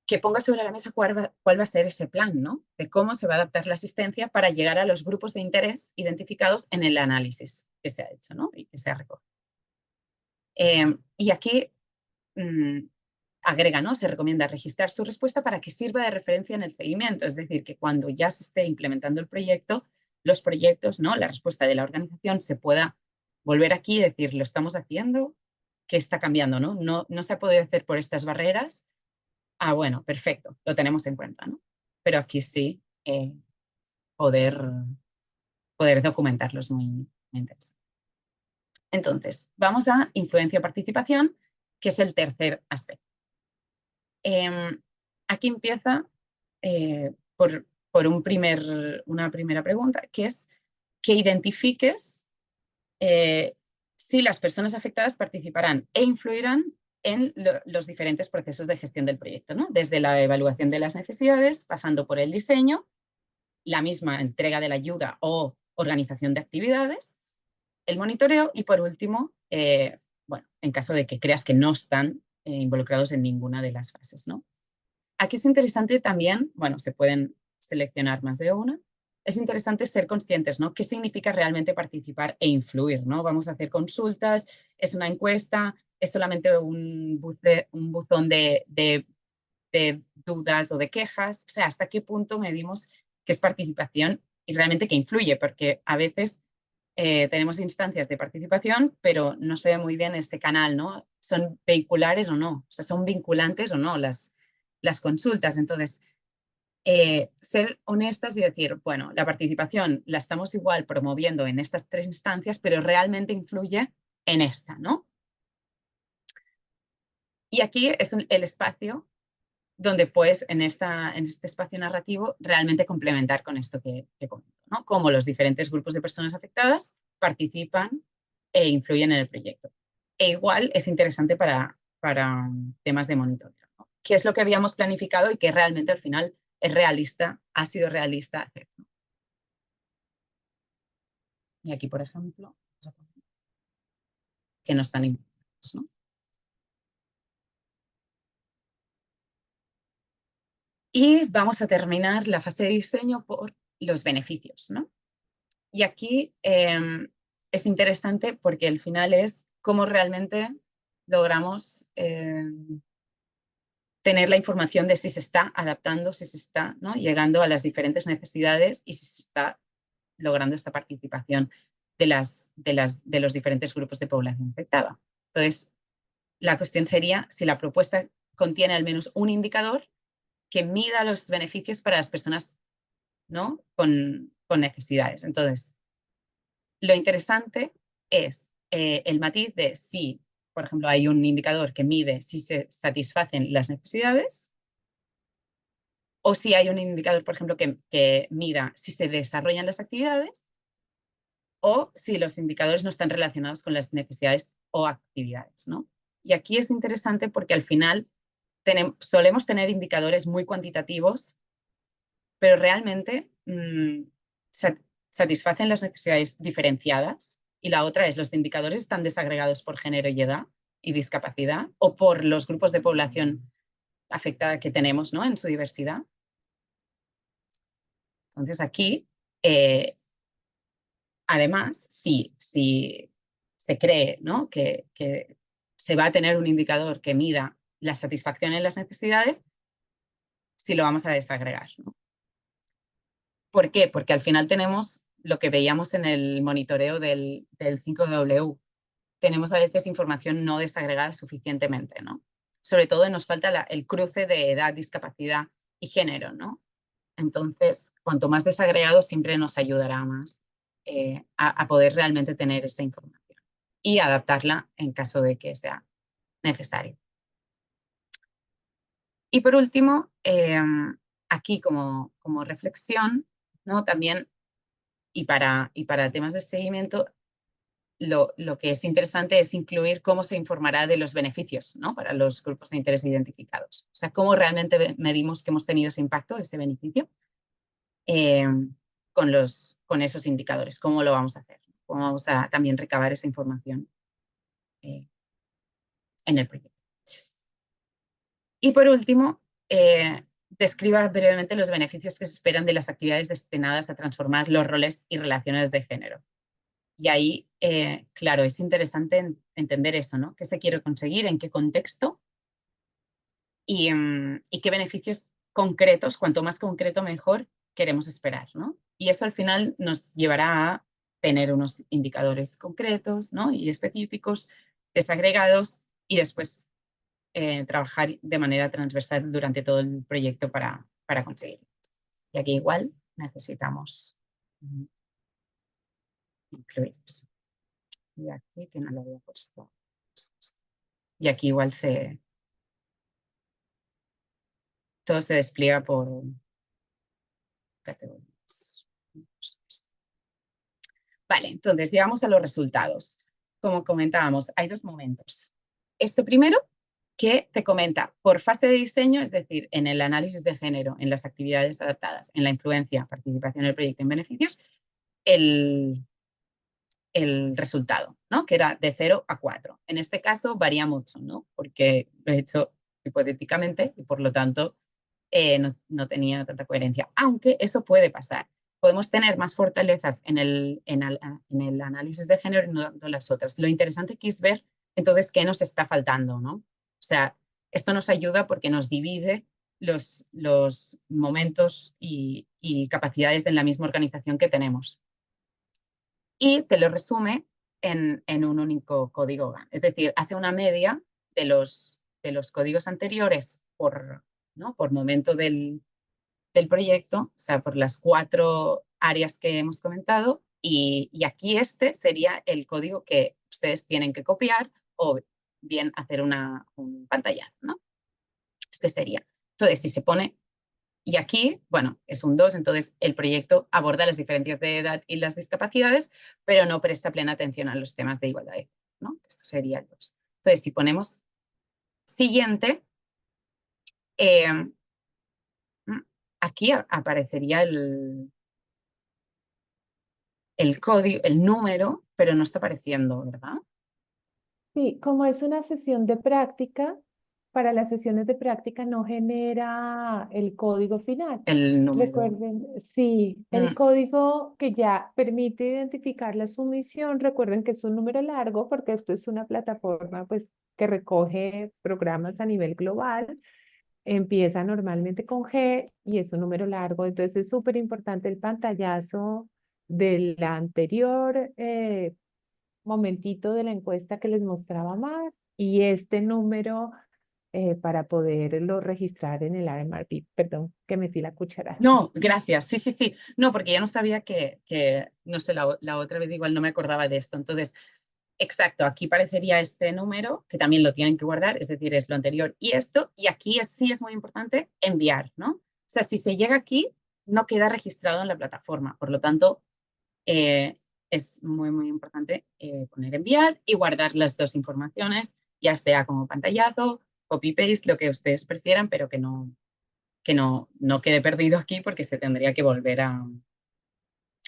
que ponga sobre la mesa cuál va a ser ese plan, ¿no?, de cómo se va a adaptar la asistencia para llegar a los grupos de interés identificados en el análisis que se ha hecho, ¿no?, y que se ha recogido. Y aquí agrega, ¿no?, se recomienda registrar su respuesta para que sirva de referencia en el seguimiento, es decir, que cuando ya se esté implementando el proyecto, los proyectos, ¿no?, la respuesta de la organización se pueda volver aquí y decir, lo estamos haciendo, ¿qué está cambiando? No se ha podido hacer por estas barreras. Ah, bueno, perfecto, lo tenemos en cuenta, ¿no? Pero aquí sí, poder documentarlo es muy interesante. Entonces, vamos a influencia-participación, que es el tercer aspecto. Aquí empieza por una primera pregunta, que es que identifiques si las personas afectadas participarán e influirán en los diferentes procesos de gestión del proyecto, ¿no? Desde la evaluación de las necesidades, pasando por el diseño, la misma entrega de la ayuda o organización de actividades, el monitoreo y, por último, bueno, en caso de que creas que no están involucrados en ninguna de las fases, ¿no? Aquí es interesante también, bueno, se pueden seleccionar más de una. Es interesante ser conscientes, ¿no?, qué significa realmente participar e influir, ¿no? Vamos a hacer consultas, es una encuesta, es solamente un buzón de dudas o de quejas. O sea, hasta qué punto medimos qué es participación y realmente qué influye, porque a veces tenemos instancias de participación, pero no se ve muy bien este canal, ¿no? ¿Son vehiculares o no? O sea, ¿son vinculantes o no las consultas? Entonces, ser honestas y decir, bueno, la participación la estamos igual promoviendo en estas tres instancias, pero realmente influye en esta, ¿no? Y aquí es el espacio donde puedes, en este espacio narrativo, realmente complementar con esto que comento, ¿no? Cómo los diferentes grupos de personas afectadas participan e influyen en el proyecto. E igual es interesante para temas de monitoreo, ¿no? ¿Qué es lo que habíamos planificado y que realmente al final es realista, ha sido realista hacer, ¿no? Y aquí, por ejemplo, que no están incluidos, ¿no? Y vamos a terminar la fase de diseño por los beneficios, ¿no? Y aquí es interesante porque al final es cómo realmente logramos tener la información de si se está adaptando, si se está, ¿no?, llegando a las diferentes necesidades y si se está logrando esta participación de los diferentes grupos de población afectada. Entonces, la cuestión sería si la propuesta contiene al menos un indicador que mida los beneficios para las personas, ¿no?, con necesidades. Entonces, lo interesante es el matiz de si, por ejemplo, hay un indicador que mide si se satisfacen las necesidades, o si hay un indicador, por ejemplo, que mida si se desarrollan las actividades, o si los indicadores no están relacionados con las necesidades o actividades, ¿no? Y aquí es interesante porque al final solemos tener indicadores muy cuantitativos, pero realmente satisfacen las necesidades diferenciadas, y la otra es los indicadores están desagregados por género y edad y discapacidad, o por los grupos de población afectada que tenemos, ¿no?, en su diversidad. Entonces aquí, además, si se cree, ¿no?, que se va a tener un indicador que mida la satisfacción en las necesidades, sí lo vamos a desagregar, ¿no? ¿Por qué? Porque al final tenemos lo que veíamos en el monitoreo del 5W. Tenemos a veces información no desagregada suficientemente, ¿no? Sobre todo nos falta el cruce de edad, discapacidad y género, ¿no? Entonces, cuanto más desagregado siempre nos ayudará más a poder realmente tener esa información y adaptarla en caso de que sea necesario. Y por último, aquí como reflexión, ¿no?, también, y para temas de seguimiento, lo que es interesante es incluir cómo se informará de los beneficios, ¿no?, para los grupos de interés identificados. O sea, cómo realmente medimos que hemos tenido ese impacto, ese beneficio, con esos indicadores. ¿Cómo lo vamos a hacer? ¿Cómo vamos a también recabar esa información en el proyecto? Y por último, describa brevemente los beneficios que se esperan de las actividades destinadas a transformar los roles y relaciones de género. Y ahí, claro, es interesante entender eso, ¿no? ¿Qué se quiere conseguir? ¿En qué contexto? Y qué beneficios concretos, cuanto más concreto mejor, queremos esperar, ¿no? Y eso al final nos llevará a tener unos indicadores concretos, ¿no?, y específicos, desagregados, y después trabajar de manera transversal durante todo el proyecto para conseguirlo. Y aquí igual necesitamos incluir eso. Y aquí, que no lo había puesto. Y aquí igual todo se despliega por categorías. Vale, entonces llegamos a los resultados. Como comentábamos, hay dos momentos. Este primero, que te comenta por fase de diseño, es decir, en el análisis de género, en las actividades adaptadas, en la influencia, participación en el proyecto, en beneficios, el resultado, ¿no?, que era de 0 a 4. En este caso varía mucho, ¿no?, porque lo he hecho hipotéticamente y por lo tanto no tenía tanta coherencia, aunque eso puede pasar. Podemos tener más fortalezas en el análisis de género y no las otras. Lo interesante aquí es ver entonces qué nos está faltando, ¿no? O sea, esto nos ayuda porque nos divide los momentos y capacidades en la misma organización que tenemos. Y te lo resume en un único código GAN. Es decir, hace una media de los códigos anteriores por momento del proyecto, o sea, por las 4 áreas que hemos comentado, y aquí este sería el código que ustedes tienen que copiar o bien hacer un pantallazo, ¿no? Este sería. Entonces, si se pone, y aquí, bueno, es un 2, entonces el proyecto aborda las diferencias de edad y las discapacidades, pero no presta plena atención a los temas de igualdad, ¿no? Esto sería el 2. Entonces, si ponemos siguiente, aquí aparecería el código, el número, pero no está apareciendo, ¿verdad? Sí, como es una sesión de práctica, para las sesiones de práctica no genera el código final. El número. Recuerden, sí, el código que ya permite identificar la sumisión, recuerden que es un número largo porque esto es una plataforma pues que recoge programas a nivel global. Empieza normalmente con G y es un número largo, entonces es súper importante el pantallazo del anterior momentito de la encuesta que les mostraba más y este número para poderlo registrar en el RMRP. Perdón, que metí la cuchara. No, gracias. Sí, sí, sí. No, porque yo no sabía que no sé, la otra vez igual no me acordaba de esto. Entonces, exacto, aquí parecería este número, que también lo tienen que guardar, es decir, es lo anterior y esto, y aquí sí es muy importante enviar, ¿no? O sea, si se llega aquí, no queda registrado en la plataforma. Por lo tanto, es muy, muy importante poner enviar y guardar las dos informaciones, ya sea como pantallazo, copy-paste, lo que ustedes prefieran, pero que no quede perdido aquí porque se tendría que volver a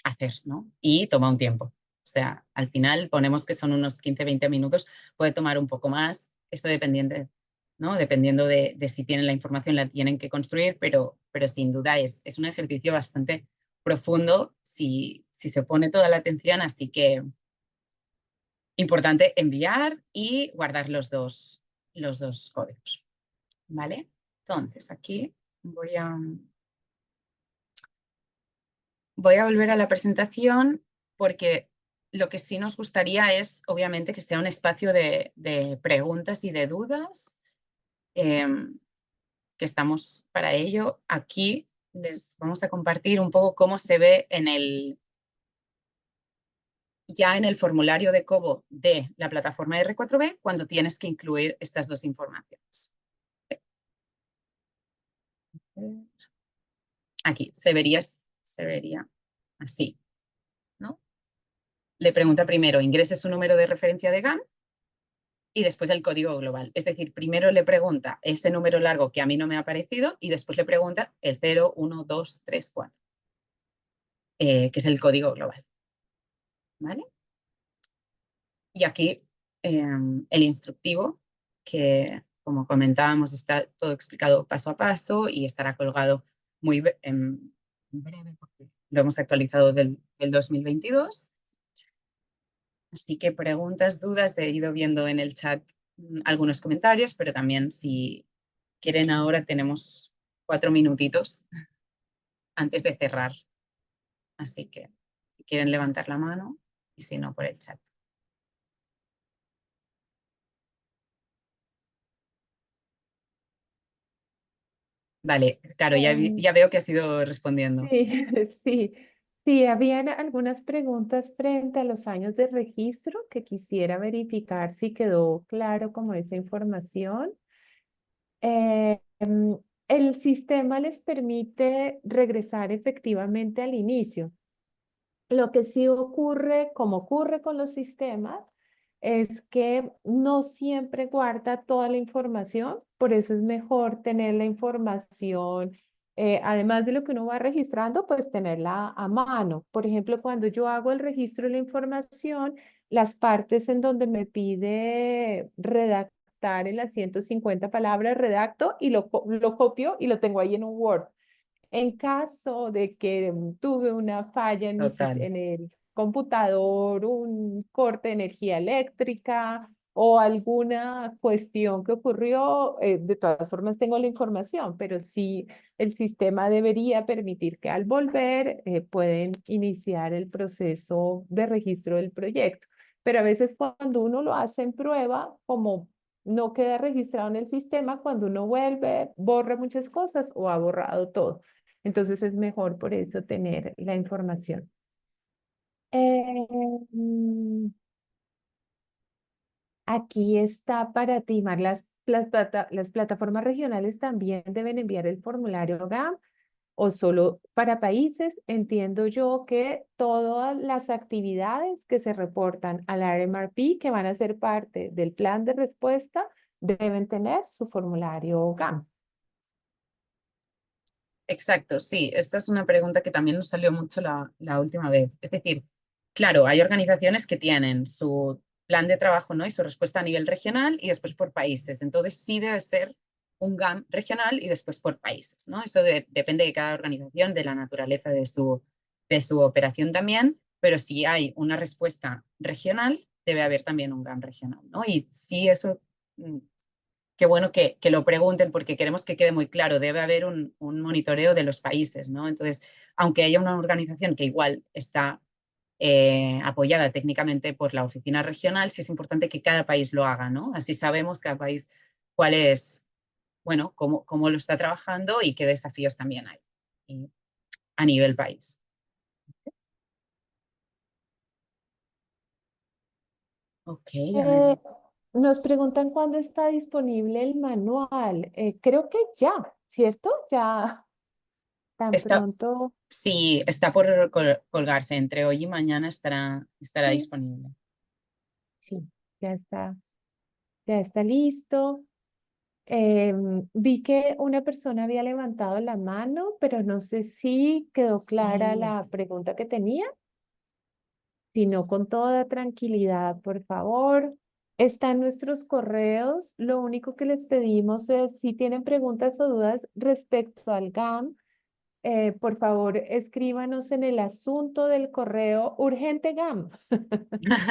hacer, ¿no? Y toma un tiempo. O sea, al final ponemos que son unos 15-20 minutos, puede tomar un poco más, esto dependiente, ¿no? Dependiendo de si tienen la información, la tienen que construir, pero sin duda es un ejercicio bastante profundo si se pone toda la atención, así que importante enviar y guardar los dos códigos, ¿vale? Entonces, aquí voy a volver a la presentación porque lo que sí nos gustaría es, obviamente, que sea un espacio de preguntas y de dudas, que estamos para ello. Aquí les vamos a compartir un poco cómo se ve ya en el formulario de Cobo de la plataforma R4B cuando tienes que incluir estas dos informaciones. Aquí se vería así, ¿no? Le pregunta primero, ingrese su número de referencia de GAN y después el código global. Es decir, primero le pregunta ese número largo que a mí no me ha aparecido y después le pregunta el 0, 1, 2, 3, 4, que es el código global. ¿Vale? Y aquí el instructivo, que como comentábamos está todo explicado paso a paso y estará colgado muy en breve porque lo hemos actualizado del 2022. Así que preguntas, dudas, he ido viendo en el chat algunos comentarios, pero también si quieren ahora tenemos 4 minutitos antes de cerrar. Así que si quieren levantar la mano y si no por el chat. Vale, claro, ya veo que has ido respondiendo. Sí, sí, sí, habían algunas preguntas frente a los años de registro que quisiera verificar si quedó claro como esa información. Eh, em, el sistema les permite regresar efectivamente al inicio. Lo que sí ocurre, como ocurre con los sistemas, es que no siempre guarda toda la información, por eso es mejor tener la información, además de lo que uno va registrando, pues tenerla a mano. Por ejemplo, cuando yo hago el registro de la información, las partes en donde me pide redactar en las 150 palabras, redacto y lo copio y lo tengo ahí en un Word. En caso de que tuve una falla en, Total. en el computador, un corte de energía eléctrica o alguna cuestión que ocurrió, de todas formas tengo la información, pero sí el sistema debería permitir que al volver pueden iniciar el proceso de registro del proyecto. Pero a veces cuando uno lo hace en prueba, como no queda registrado en el sistema, cuando uno vuelve, borra muchas cosas o ha borrado todo. Entonces es mejor por eso tener la información. Mm, Aquí está para ti, Mar. Las plataformas regionales también deben enviar el formulario GAM o solo para países. Entiendo yo que todas las actividades que se reportan al RMRP que van a ser parte del plan de respuesta deben tener su formulario GAM. Exacto, sí. Esta es una pregunta que también nos salió mucho la última vez. Es decir, claro, hay organizaciones que tienen su plan de trabajo, ¿no? Y su respuesta a nivel regional y después por países. Entonces sí debe ser un GAM regional y después por países, ¿no? Eso depende de cada organización, de la naturaleza de su operación también, pero si hay una respuesta regional, debe haber también un GAM regional, ¿no? Y sí, eso, qué bueno que lo pregunten porque queremos que quede muy claro, debe haber un monitoreo de los países, ¿no? Entonces, aunque haya una organización que igual está apoyada técnicamente por la oficina regional, sí es importante que cada país lo haga, ¿no? Así sabemos cada país cuál es, bueno, cómo lo está trabajando y qué desafíos también hay a nivel país. Ok, a ver. Nos preguntan cuándo está disponible el manual. Creo que ya, ¿cierto? Ya tan Está, pronto. sí, está por colgarse. Entre hoy y mañana estará Sí, disponible. sí, ya está listo. Vi que una persona había levantado la mano, pero no sé si quedó clara Sí. la pregunta que tenía. Si no, con toda tranquilidad, por favor. Están nuestros correos. Lo único que les pedimos es, si tienen preguntas o dudas respecto al GAM, por favor, escríbanos en el asunto del correo urgente GAM.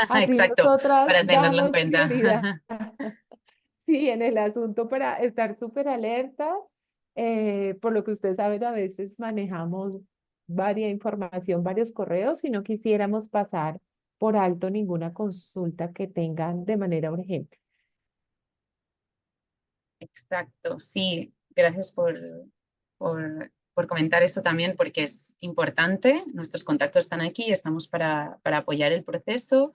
Así Exacto, nosotras para tenerlo en damos cuenta. prioridad. Sí, en el asunto para estar súper alertas. Por lo que ustedes saben, a veces manejamos varias información, varios correos y no quisiéramos pasar por alto ninguna consulta que tengan de manera urgente. Exacto, sí, gracias por comentar eso también, porque es importante. Nuestros contactos están aquí, estamos para apoyar el proceso.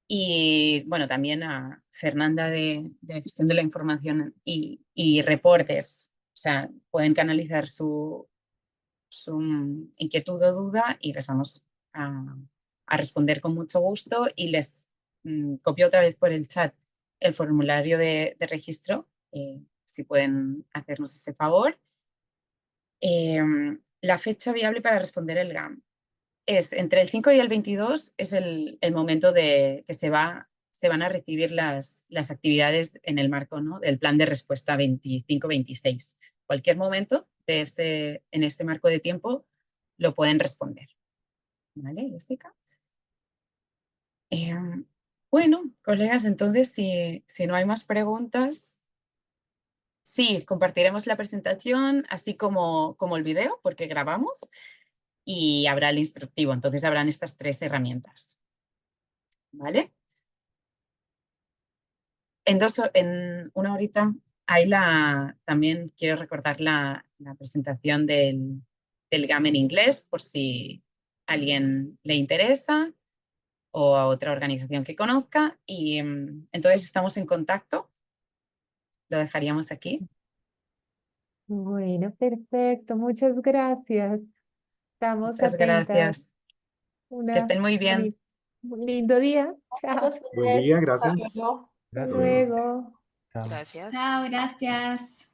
Y bueno, también a Fernanda de Gestión de la Información y Reportes. O sea, pueden canalizar su inquietud o duda y les vamos a responder con mucho gusto. Y les copio otra vez por el chat el formulario de registro, si pueden hacernos ese favor. La fecha viable para responder el GAM es entre el 5 y el 22, es el momento de que se van a recibir las actividades en el marco, ¿no?, del plan de respuesta 25-26. Cualquier momento en este marco de tiempo lo pueden responder. ¿Vale, Jessica? Bueno, colegas, entonces, si no hay más preguntas, sí, compartiremos la presentación, así como el video, porque grabamos, y habrá el instructivo. Entonces, habrán estas 3 herramientas. ¿Vale? En una horita, también quiero recordar la presentación del GAM en inglés, por si a alguien le interesa o a otra organización que conozca. Y entonces estamos en contacto. Lo dejaríamos aquí. Bueno, perfecto. Muchas gracias. Estamos Muchas atentas. gracias. Que Una estén muy bien. un lindo día. Chao. Buen día, gracias. Hasta Hasta luego. luego. Chao. Gracias. Chao, gracias.